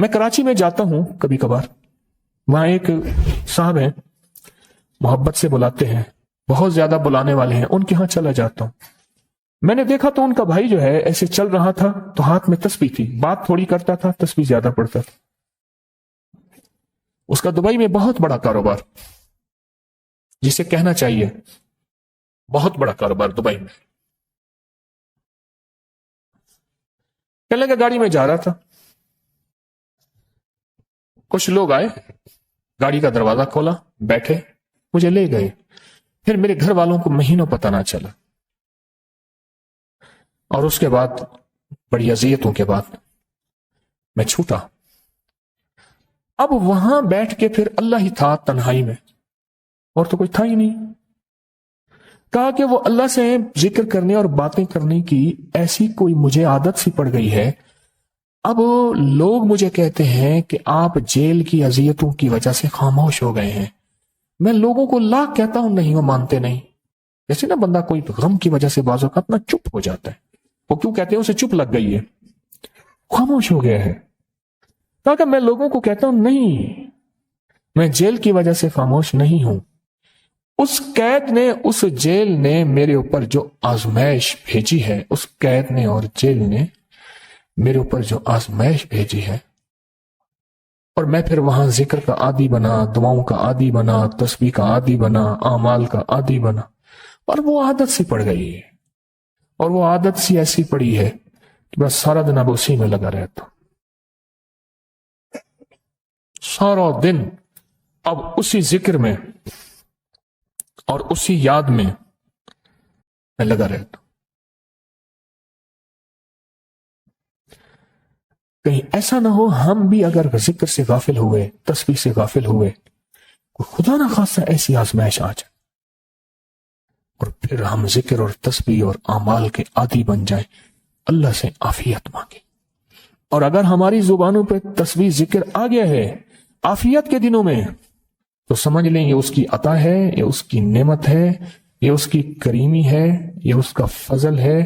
میں کراچی میں جاتا ہوں کبھی کبھار، وہاں ایک صاحب ہیں، محبت سے بلاتے ہیں، بہت زیادہ بلانے والے ہیں، ان کے ہاں چلا جاتا ہوں۔ میں نے دیکھا تو ان کا بھائی جو ہے ایسے چل رہا تھا تو ہاتھ میں تسبیح تھی، بات تھوڑی کرتا تھا، تسبیح زیادہ پڑھتا تھا۔ اس کا دبئی میں بہت بڑا کاروبار، جسے کہنا چاہیے بہت بڑا کاروبار دبئی میں۔ کہنے لگا گاڑی میں جا رہا تھا، کچھ لوگ آئے، گاڑی کا دروازہ کھولا، بیٹھے، مجھے لے گئے۔ پھر میرے گھر والوں کو مہینوں پتہ نہ چلا، اور اس کے بعد بڑی اذیتوں کے بعد میں چھوٹا۔ اب وہاں بیٹھ کے پھر اللہ ہی تھا تنہائی میں، اور تو کوئی تھا ہی نہیں۔ کہا کہ وہ اللہ سے ذکر کرنے اور باتیں کرنے کی ایسی کوئی مجھے عادت سی پڑ گئی ہے، اب لوگ مجھے کہتے ہیں کہ آپ جیل کی اذیتوں کی وجہ سے خاموش ہو گئے ہیں۔ میں لوگوں کو لاکھ کہتا ہوں، نہیں، وہ مانتے نہیں۔ جیسے نا بندہ کوئی غم کی وجہ سے بعض اوقات اپنا چپ ہو جاتا ہے، وہ کیوں کہتے ہیں؟ اسے چپ لگ گئی ہے، خاموش ہو گیا ہے۔ تاکہ میں لوگوں کو کہتا ہوں نہیں، میں جیل کی وجہ سے خاموش نہیں ہوں۔ اس قید نے، اس جیل نے میرے اوپر جو آزمائش بھیجی ہے، اس قید نے اور جیل نے میرے اوپر جو آزمائش بھیجی ہے، اور میں پھر وہاں ذکر کا عادی بنا، دعاؤں کا عادی بنا، تسبیح کا عادی بنا، اعمال کا عادی بنا، اور وہ عادت سی پڑ گئی ہے، اور وہ عادت سی ایسی پڑی ہے کہ بس سارا دن اب اسی میں لگا رہتا ہوں، سارا دن اب اسی ذکر میں اور اسی یاد میں لگا رہتا ہوں۔ کہیں ایسا نہ ہو ہم بھی اگر ذکر سے غافل ہوئے، تسبیح سے غافل ہوئے، کوئی خدا نہ خاصا ایسی آزمائش آ جائے، اور پھر ہم ذکر اور تسبیح اور اعمال کے عادی بن جائیں، اللہ سے عافیت مانگے۔ اور اگر ہماری زبانوں پہ تسبیح ذکر آ گیا ہے عافیت کے دنوں میں، تو سمجھ لیں یہ اس کی عطا ہے، یہ اس کی نعمت ہے، یہ اس کی کریمی ہے، یہ اس کا فضل ہے۔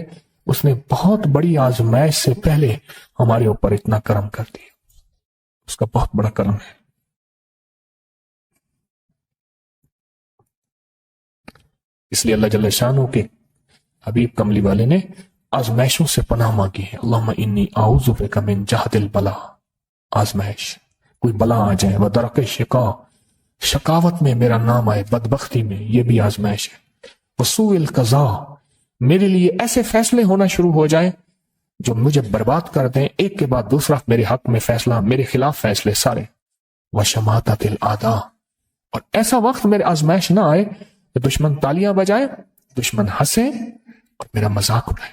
اس نے بہت بڑی آزمائش سے پہلے ہمارے اوپر اتنا کرم کر دیا، اس کا بہت بڑا کرم ہے۔ اس لیے اللہ جل شانہ کے حبیب کملی والے نے آزمائشوں سے پناہ مانگی ہے۔ اللہم انی اعوذ بک من جہد البلاء، آزمائش، کوئی بلا آ جائے، ودرک الشقاء، شقاوت میں میرا نام آئے، بدبختی میں، یہ بھی آزمائش ہے، وسوء القضاء، میرے لیے ایسے فیصلے ہونا شروع ہو جائیں جو مجھے برباد کر دیں، ایک کے بعد دوسرا میرے حق میں فیصلہ، میرے خلاف فیصلے سارے، وشماتۃ الاعداء، اور ایسا وقت میرے آزمائش نہ آئے کہ دشمن تالیاں بجائے، دشمن ہنسے اور میرا مذاق اڑائے۔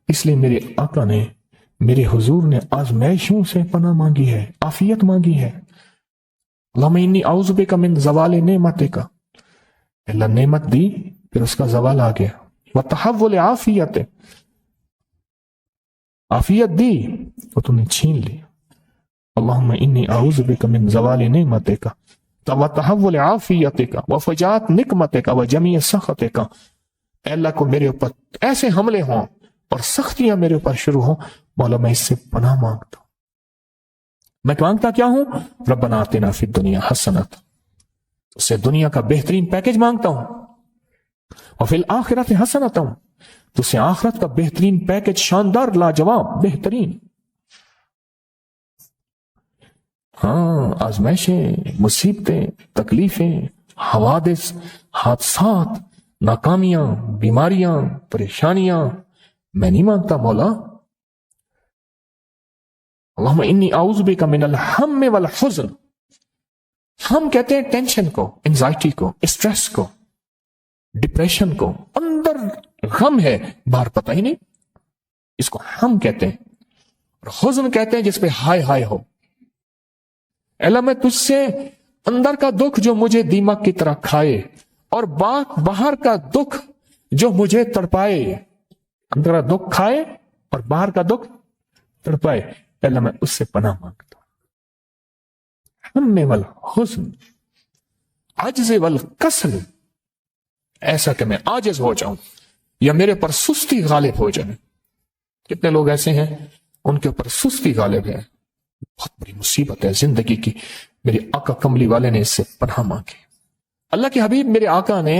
اس لیے میرے آقا نے، میرے حضور نے آزمائشوں سے پناہ مانگی ہے، عافیت مانگی ہے۔ اللہم انی اعوذ بک من زوال نعمتک، اللہ نعمت دی پھر اس کا زوال آ گیا، وتحول عافیت، عافیت دی وہ تم نے چھین لی۔ اللہم انی اعوذ بک من زوال نعمتک وتحول عافیتک وفجاءت نقمتک وجمیع سخطک، اے اللہ کو میرے اوپر ایسے حملے ہوں اور سختیاں میرے اوپر شروع ہوں، مولا میں اس سے پناہ مانگتا ہوں۔ میں مانگتا کیا ہوں؟ ربنا آتنا فی الدنیا حسنۃ، اس سے دنیا کا بہترین پیکج مانگتا ہوں، اور فی الآخرۃ حسنۃ، تو اس سے آخرت کا بہترین پیکج، شاندار، لاجواب، بہترین۔ ہاں، آزمائشیں، مصیبتیں، تکلیفیں، حوادث، حادثات، ناکامیاں، بیماریاں، پریشانیاں، میں نہیں مانگتا مولا۔ اللہم انی اعوذ بک من الہم والحزن، ہم کہتے ہیں ٹینشن کو، انزائٹی کو، اسٹریس کو، ڈپریشن کو، اندر غم ہے باہر پتہ ہی نہیں، اس کو ہم کہتے ہیں، اور حزن کہتے ہیں جس پہ ہائے ہائے ہو۔ اللہ میں تجھ سے اندر کا دکھ جو مجھے دیمک کی طرح کھائے، اور باہر کا دکھ جو مجھے تڑپائے، اندر کا دکھ کھائے اور باہر کا دکھ تڑپائے، اللہ میں اس سے پناہ مانگتا ہوں۔ ہم والحزن، عجز والکسل، ایسا کہ میں عاجز ہو جاؤں یا میرے پر سستی غالب ہو جائے۔ کتنے لوگ ایسے ہیں ان کے اوپر سستی غالب ہے. بہت بڑی مصیبت ہے زندگی کی. میرے آقا کملی والے نے اس سے پناہ مانگی. اللہ کے حبیب میرے آقا نے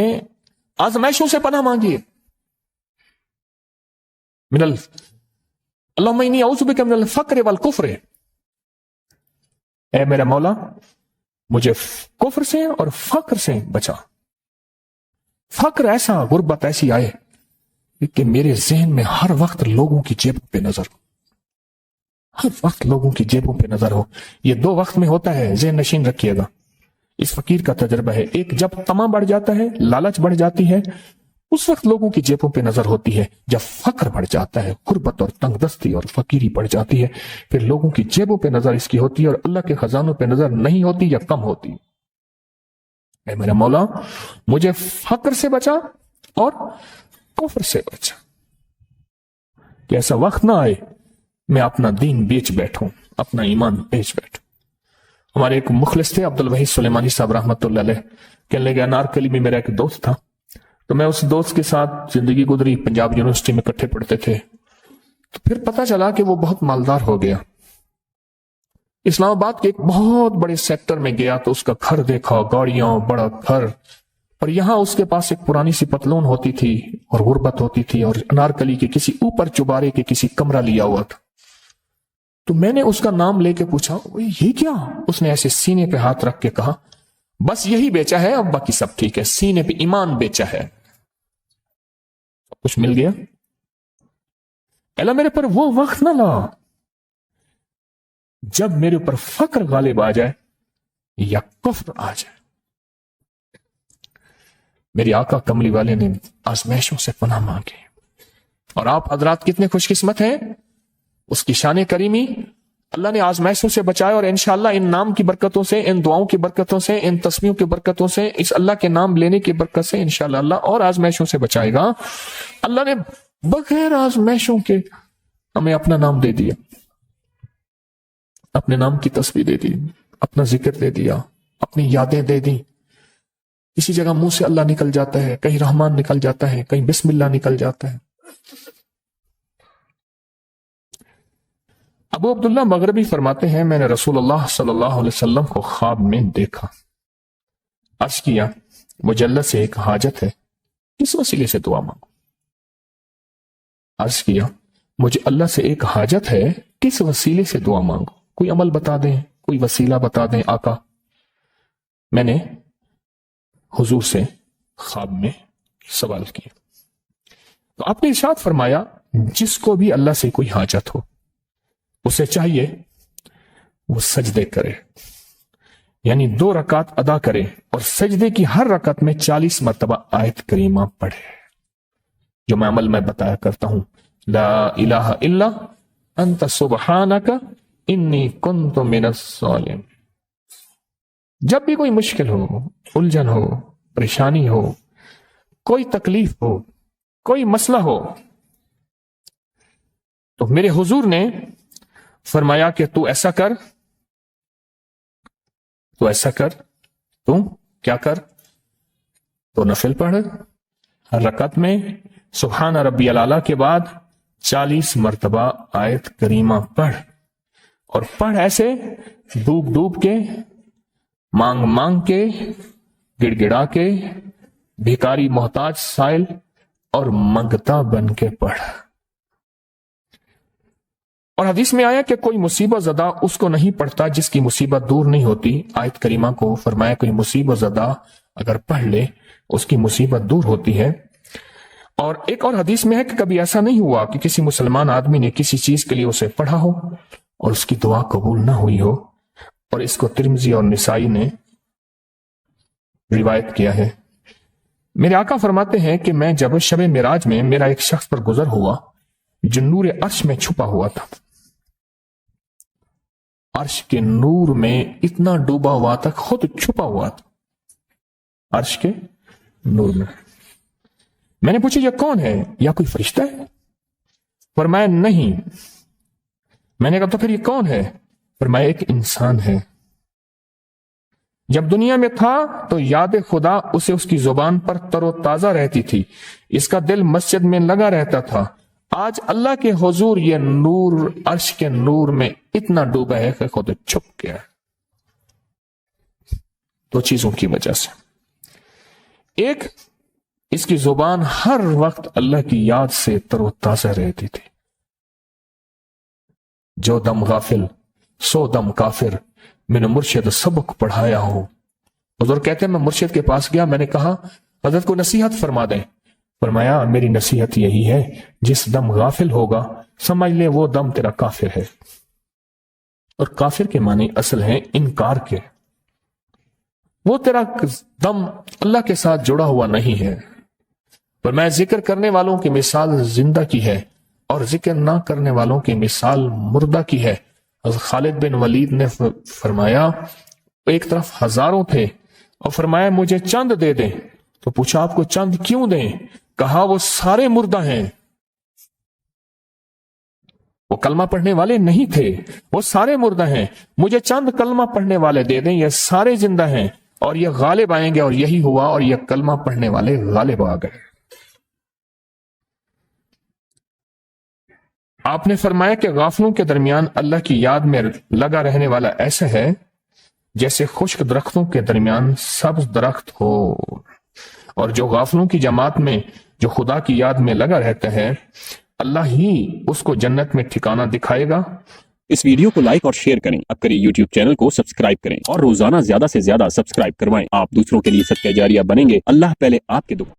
آزمائشوں سے پناہ مانگی. اللہم انی اعوذ بک من الفقر والکفر. اے میرا مولا مجھے کفر سے اور فقر سے بچا. فقر ایسا، غربت ایسی آئے کہ میرے ذہن میں ہر وقت لوگوں کی جیبوں پہ نظر ہو. ہر وقت لوگوں کی جیبوں پہ نظر ہو. یہ 2 وقت میں ہوتا ہے، ذہن نشین رکھیے گا. اس فقیر کا تجربہ ہے. ایک جب طمع بڑھ جاتا ہے، لالچ بڑھ جاتی ہے، اس وقت لوگوں کی جیبوں پہ نظر ہوتی ہے. جب فقر بڑھ جاتا ہے، غربت اور تنگ دستی اور فقیری بڑھ جاتی ہے، پھر لوگوں کی جیبوں پہ نظر اس کی ہوتی ہے اور اللہ کے خزانوں پہ نظر نہیں ہوتی یا کم ہوتی. اے میرا مولا مجھے فقر سے بچا اور کفر سے بچا کہ ایسا وقت نہ آئے میں اپنا دین بیچ بیٹھوں، اپنا ایمان بیچ بیٹھوں. ہمارے ایک مخلص تھے عبد الوحید سلیمانی صاحب رحمۃ اللہ علیہ. کہنے لگے انارکلی میں میرا ایک دوست تھا، تو میں اس دوست کے ساتھ زندگی گزری. پنجاب یونیورسٹی میں اکٹھے پڑھتے تھے. تو پھر پتا چلا کہ وہ بہت مالدار ہو گیا. اسلام آباد کے ایک بہت بڑے سیکٹر میں گیا تو اس کا گھر دیکھا، گاڑیاں، بڑا گھر. اور یہاں اس کے پاس ایک پرانی سی پتلون ہوتی تھی اور غربت ہوتی تھی اور انارکلی کے کسی اوپر چبارے کے کسی کمرہ لیا ہوا تھا. تو میں نے اس کا نام لے کے پوچھا یہ کیا؟ اس نے ایسے سینے پہ ہاتھ رکھ کے کہا بس یہی بیچا ہے، اب باقی سب ٹھیک ہے. سینے پہ ایمان بیچا ہے، کچھ مل گیا. اللہ میرے پر وہ وقت نہ لا جب میرے اوپر فقر غالب آ جائے یا کفر آ جائے. میری آقا کملی والے نے آزمائشوں سے پناہ مانگی. اور آپ حضرات کتنے خوش قسمت ہیں. اس کی شان کریمی اللہ نے آزمائشوں سے بچائے اور انشاءاللہ ان نام کی برکتوں سے، ان دعاؤں کی برکتوں سے، ان تسبیحوں کی برکتوں سے، اس اللہ کے نام لینے کی برکت سے انشاءاللہ اللہ اور آزمائشوں سے بچائے گا. اللہ نے بغیر آزمائشوں کے ہمیں اپنا نام دے دیا، اپنے نام کی تسبیح دے دی، اپنا ذکر دے دیا، اپنی یادیں دے دی. کسی جگہ منہ سے اللہ نکل جاتا ہے، کہیں رحمان نکل جاتا ہے، کہیں بسم اللہ نکل جاتا ہے. ابو عبداللہ مغربی فرماتے ہیں میں نے رسول اللہ صلی اللہ علیہ وسلم کو خواب میں دیکھا. عرض کیا مجھے اللہ سے ایک حاجت ہے، کس وسیلے سے دعا مانگوں؟ عرض کیا مجھے اللہ سے ایک حاجت ہے، کس وسیلے سے دعا مانگوں؟ کوئی عمل بتا دیں، کوئی وسیلہ بتا دیں آقا. میں نے حضور سے خواب میں سوال کیا تو آپ نے ارشاد فرمایا جس کو بھی اللہ سے کوئی حاجت ہو اسے چاہیے وہ سجدے کرے، یعنی 2 رکعت ادا کرے اور سجدے کی ہر رکعت میں 40 مرتبہ آیت کریمہ پڑھے، جو میں عمل میں بتایا کرتا ہوں. لا الہ الا انت سبحانک انی کنت من الظالمین. جب بھی کوئی مشکل ہو، الجھن ہو، پریشانی ہو، کوئی تکلیف ہو، کوئی مسئلہ ہو، تو میرے حضور نے فرمایا کہ تو ایسا کر، تو ایسا کر، تو کیا کر، تو نفل پڑھ، ہر رکعت میں سبحان ربی الاعلیٰ کے بعد 40 مرتبہ آیت کریمہ پڑھ. اور پڑھ ایسے ڈوب ڈوب کے، مانگ مانگ کے، گڑ گڑا کے، بھیکاری محتاج سائل اور منگتا بن کے پڑھ. اور حدیث میں آیا کہ کوئی مصیبت زدہ اس کو نہیں پڑھتا جس کی مصیبت دور نہیں ہوتی. آیت کریمہ کو فرمایا کوئی مصیبت زدہ اگر پڑھ لے اس کی مصیبت دور ہوتی ہے. اور ایک اور حدیث میں ہے کہ کبھی ایسا نہیں ہوا کہ کسی مسلمان آدمی نے کسی چیز کے لیے اسے پڑھا ہو اور اس کی دعا قبول نہ ہوئی ہو. اور اس کو ترمذی اور نسائی نے روایت کیا ہے. میرے آقا فرماتے ہیں کہ میں جب شب معراج میں میرا ایک شخص پر گزر ہوا جو نور عرش میں چھپا ہوا تھا. عرش کے نور میں اتنا ڈوبا ہوا تھا، خود چھپا ہوا تھا عرش کے نور میں. میں نے پوچھا یہ کون ہے، یا کوئی فرشتہ ہے؟ فرمایا نہیں. میں نے کہا تو پھر یہ کون ہے؟ فرمایا ایک انسان ہے. جب دنیا میں تھا تو یاد خدا اسے اس کی زبان پر تر و تازہ رہتی تھی، اس کا دل مسجد میں لگا رہتا تھا. آج اللہ کے حضور یہ نور عرش کے نور میں اتنا ڈوبا ہے کہ خود چھپ گیا ہے۔ دو چیزوں کی وجہ سے، ایک، اس کی زبان ہر وقت اللہ کی یاد سے تر و تازہ رہتی تھی۔ جو دم غافل سو دم کافر، میں نے مرشد سبق پڑھایا ہوں۔ حضور کہتے ہیں میں مرشد کے پاس گیا، میں نے کہا حضرت کو نصیحت فرما دیں۔ فرمایا میری نصیحت یہی ہے، جس دم غافل ہوگا سمجھ لے وہ دم تیرا کافر ہے۔ اور کافر کے معنی اصل ہیں انکار کے، وہ تیرا دم اللہ کے ساتھ جڑا ہوا نہیں ہے۔ پر میں ذکر کرنے والوں کی مثال زندہ کی ہے اور ذکر نہ کرنے والوں کی مثال مردہ کی ہے۔ حضرت خالد بن ولید نے فرمایا ایک طرف ہزاروں تھے اور فرمایا مجھے چند دے دیں، تو پوچھا آپ کو چند کیوں دیں؟ کہا وہ سارے مردہ ہیں، وہ کلمہ پڑھنے والے نہیں تھے، وہ سارے مردہ ہیں، مجھے چند کلمہ پڑھنے والے دے دیں، یہ سارے زندہ ہیں اور یہ غالب آئیں گے۔ اور یہی ہوا، اور یہ کلمہ پڑھنے والے غالب آ گئے۔ آپ نے فرمایا کہ غافلوں کے درمیان اللہ کی یاد میں لگا رہنے والا ایسا ہے جیسے خشک درختوں کے درمیان سبز درخت ہو، اور جو غافلوں کی جماعت میں جو خدا کی یاد میں لگا رہتا ہے اللہ ہی اس کو جنت میں ٹھکانہ دکھائے گا۔ اس ویڈیو کو لائک اور شیئر کریں، اب کریں یوٹیوب چینل کو سبسکرائب کریں اور روزانہ زیادہ سے زیادہ سبسکرائب کروائیں۔ آپ دوسروں کے لیے صدقہ جاریہ بنیں گے، اللہ پہلے آپ کے دکھ